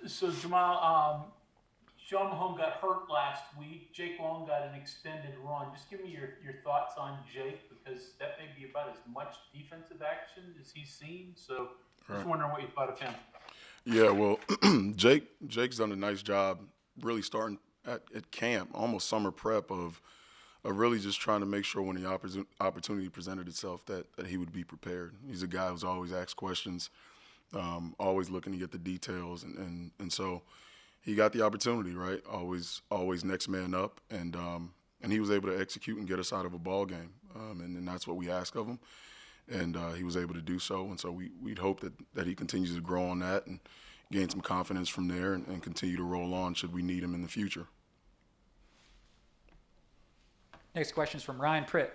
So Jahmile, Sean Mahone got hurt last week. Jake Long got an extended run. Just give me your thoughts on Jake, because that may be about as much defensive action as he's seen. So just Right. wondering what you thought of him. Yeah, well, Jake's done a nice job really starting at camp, almost summer prep of really just trying to make sure when the opportunity presented itself that he would be prepared. He's a guy who's always asks questions, always looking to get the details, and so he got the opportunity, right? Always next man up, and he was able to execute and get us out of a ball game, and that's what we ask of him, and he was able to do so, and so we'd hope that he continues to grow on that and gain some confidence from there and continue to roll on should we need him in the future. Next question is from Ryan Pritt.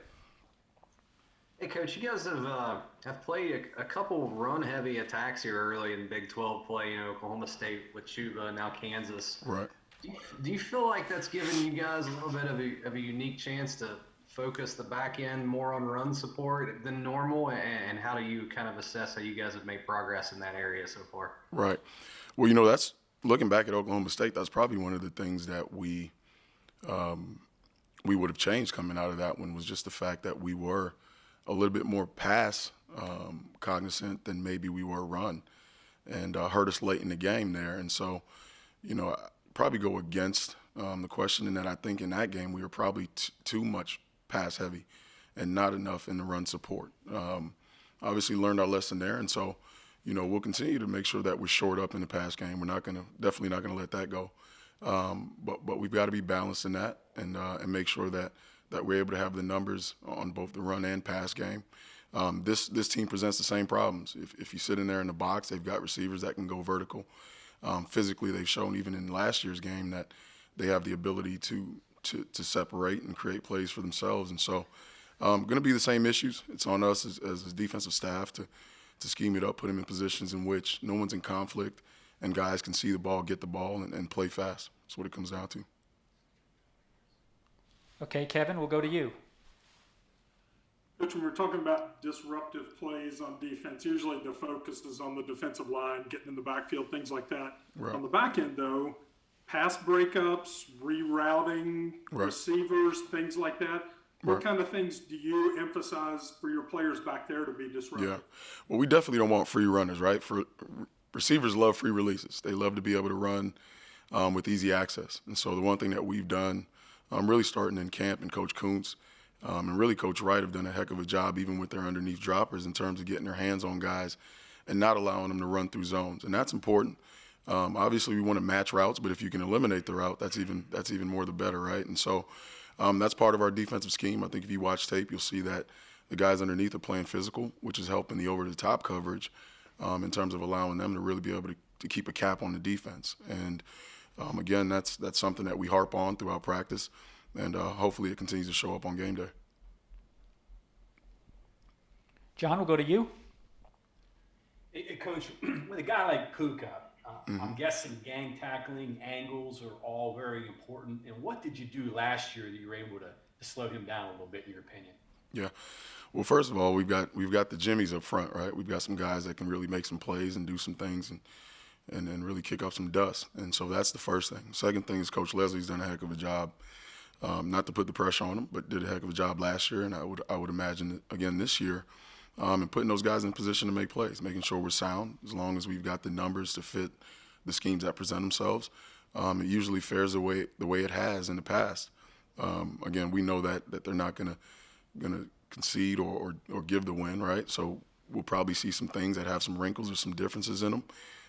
Hey, Coach, you guys have played a couple run-heavy attacks here early in Big 12 play. Oklahoma State with Chuba, now Kansas. Right. Do you feel like that's given you guys a little bit of a unique chance to focus the back end more on run support than normal? And how do you kind of assess how you guys have made progress in that area so far? Right. Well, that's looking back at Oklahoma State. That's probably one of the things that we would have changed coming out of that one, was just the fact that we were a little bit more pass cognizant than maybe we were run, and hurt us late in the game there. And so, I probably go against the question in that I think in that game we were probably too much pass heavy and not enough in the run support. Obviously learned our lesson there, and so we'll continue to make sure that we're shored up in the pass game. We're definitely not gonna let that go. But we've got to be balanced in that and make sure that we're able to have the numbers on both the run and pass game. This team presents the same problems. If you sit in there in the box, they've got receivers that can go vertical. Physically, they've shown even in last year's game that they have the ability to separate and create plays for themselves. And so going to be the same issues. It's on us as a defensive staff to scheme it up, put them in positions in which no one's in conflict and guys can see the ball, get the ball, and play fast. That's what it comes down to. Okay, Kevin, we'll go to you. Coach, when we're talking about disruptive plays on defense, usually the focus is on the defensive line, getting in the backfield, things like that. Right. On the back end, though, pass breakups, rerouting, Right. receivers, things like that. What Right. kind of things do you emphasize for your players back there to be disruptive? Yeah. Well, we definitely don't want free runners, right? For receivers love free releases. They love to be able to run with easy access. And so the one thing that we've done, really starting in camp, and Coach Kuntz and really Coach Wright have done a heck of a job even with their underneath droppers in terms of getting their hands on guys and not allowing them to run through zones. And that's important. Obviously, we want to match routes, but if you can eliminate the route, that's even more the better, right? And so that's part of our defensive scheme. I think if you watch tape, you'll see that the guys underneath are playing physical, which is helping the over-the-top coverage in terms of allowing them to really be able to keep a cap on the defense. And again, that's something that we harp on throughout practice, and hopefully it continues to show up on game day. John, we'll go to you. Hey, Coach, with a guy like Puka, I'm guessing gang tackling, angles are all very important. And what did you do last year that you were able to slow him down a little bit, in your opinion? Yeah. Well, first of all, we've got the Jimmies up front, right? We've got some guys that can really make some plays and do some things and really kick up some dust. And so that's the first thing. Second thing is Coach Leslie's done a heck of a job, not to put the pressure on him, but did a heck of a job last year, and I would imagine that again this year, and putting those guys in position to make plays, making sure we're sound as long as we've got the numbers to fit the schemes that present themselves. It usually fares the way it has in the past. Again, we know that they're not gonna concede or give the win, right? So we'll probably see some things that have some wrinkles or some differences in them.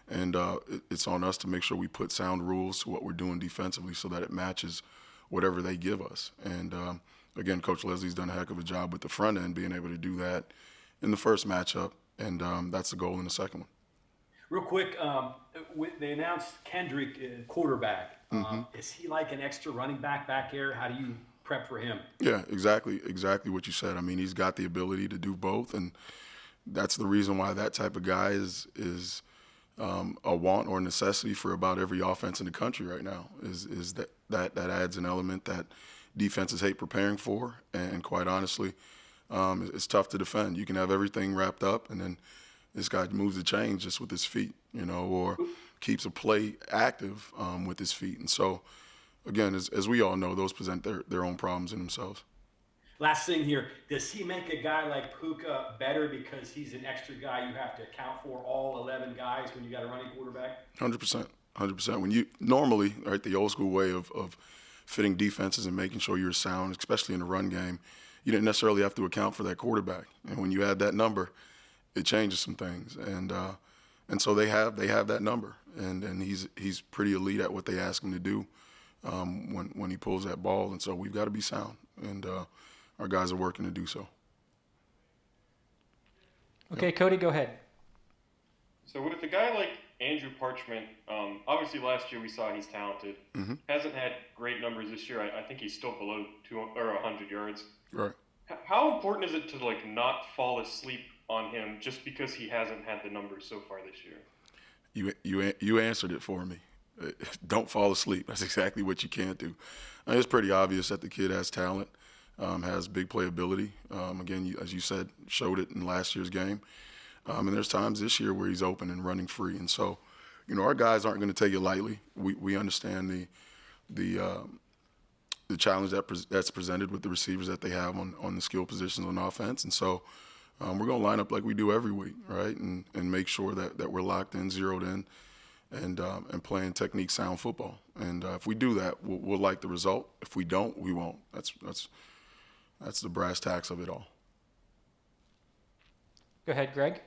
And it's on us to make sure we put sound rules to what we're doing defensively so that it matches whatever they give us. And again, Coach Leslie's done a heck of a job with the front end, being able to do that in the first matchup, and that's the goal in the second one. Real quick, they announced Kendrick quarterback. Is he like an extra running back there? How do you prep for him? Yeah, exactly what you said. I mean, he's got the ability to do both, and that's the reason why that type of guy is a want or necessity for about every offense in the country right now. Is that adds an element that defenses hate preparing for, and quite honestly, it's tough to defend. You can have everything wrapped up, and this guy moves the chains just with his feet, or keeps a play active with his feet. And so, again, as we all know, those present their own problems in themselves. Last thing here, does he make a guy like Puka better because he's an extra guy you have to account for all 11 guys when you got a running quarterback? 100%. 100%. When you normally, right, the old school way of fitting defenses and making sure you're sound, especially in the run game, you didn't necessarily have to account for that quarterback. And when you add that number, it changes some things. And so they have that number, and he's pretty elite at what they ask him to do when he pulls that ball. And so we've got to be sound, and our guys are working to do so. Okay, Cody, go ahead. So with a guy like Andrew Parchment, obviously last year we saw he's talented. Mm-hmm. Hasn't had great numbers this year. I think he's still below 100 yards. Right. How important is it to not fall asleep on him just because he hasn't had the numbers so far this year? You answered it for me. Don't fall asleep. That's exactly what you can't do. It's pretty obvious that the kid has talent, has big playability. Again, as you said, showed it in last year's game. And there's times this year where he's open and running free. And so, our guys aren't going to take it lightly. We understand the challenge that's presented with the receivers that they have on the skill positions on offense. And so we're going to line up like we do every week, right, and make sure that we're locked in, zeroed in, and playing technique sound football. And if we do that, we'll like the result. If we don't, we won't. That's the brass tacks of it all. Go ahead, Greg.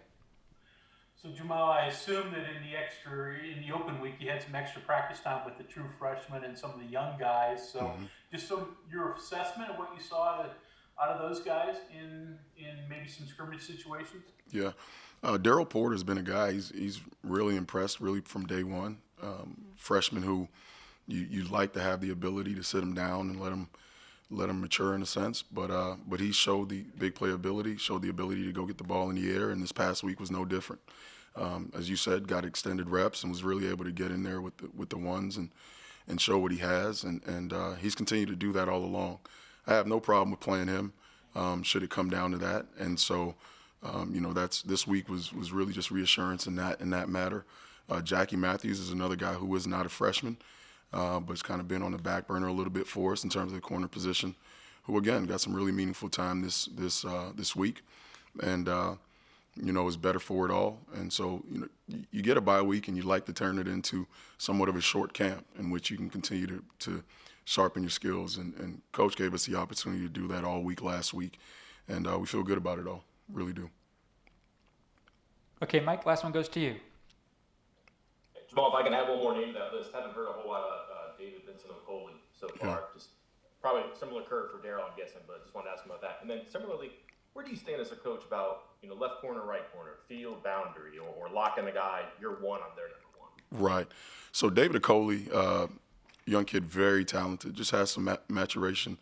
So Jahmile, I assume that in the open week, you had some extra practice time with the true freshmen and some of the young guys. So just your assessment of what you saw out of those guys in maybe some scrimmage situations? Yeah. Darryl Porter has been a guy, he's really impressed, really from day one. Freshman who you'd like to have the ability to sit him down and let him mature in a sense. But he showed the big playability, showed the ability to go get the ball in the air, and this past week was no different. As you said, got extended reps and was really able to get in there with the ones and show what he has. And he's continued to do that all along. I have no problem with playing him, should it come down to that. And so, this week was really just reassurance in that matter. Jackie Matthews is another guy who is not a freshman, but has kind of been on the back burner a little bit for us in terms of the corner position, who, again, got some really meaningful time this week. And, is better for it all. And so, you get a bye week and you like to turn it into somewhat of a short camp in which you can continue to sharpen your skills. And Coach gave us the opportunity to do that all week last week. And we feel good about it all. Really do. Okay, Mike, last one goes to you. Jahmile, if I can add one more name to that list, haven't heard a whole lot about David Vincent Okoli so far. Yeah. Just probably similar curve for Darryl, I'm guessing, but just wanted to ask him about that. And then similarly, where do you stand as a coach about left corner, right corner, field boundary, or locking the guy, you're one, I'm their number one? Right. So David Okoli, young kid, very talented, just has some maturation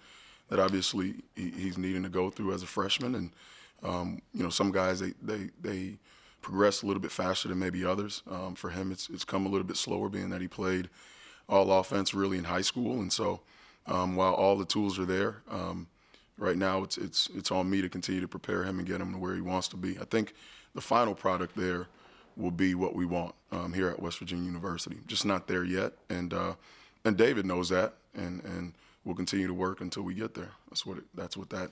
that obviously he's needing to go through as a freshman. And, some guys, they progress a little bit faster than maybe others. For him, it's come a little bit slower, being that he played all offense really in high school. And so while all the tools are there, right now it's on me to continue to prepare him and get him to where he wants to be. I think the final product there will be what we want here at West Virginia University. Just not there yet. And David knows that, and we'll continue to work until we get there. That's what that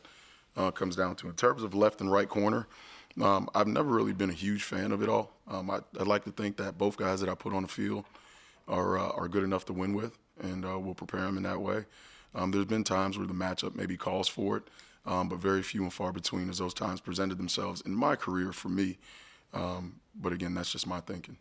comes down to. In terms of left and right corner, I've never really been a huge fan of it all. I'd like to think that both guys that I put on the field are good enough to win with, and we'll prepare them in that way. There's been times where the matchup maybe calls for it, but very few and far between as those times presented themselves in my career for me. But again, that's just my thinking.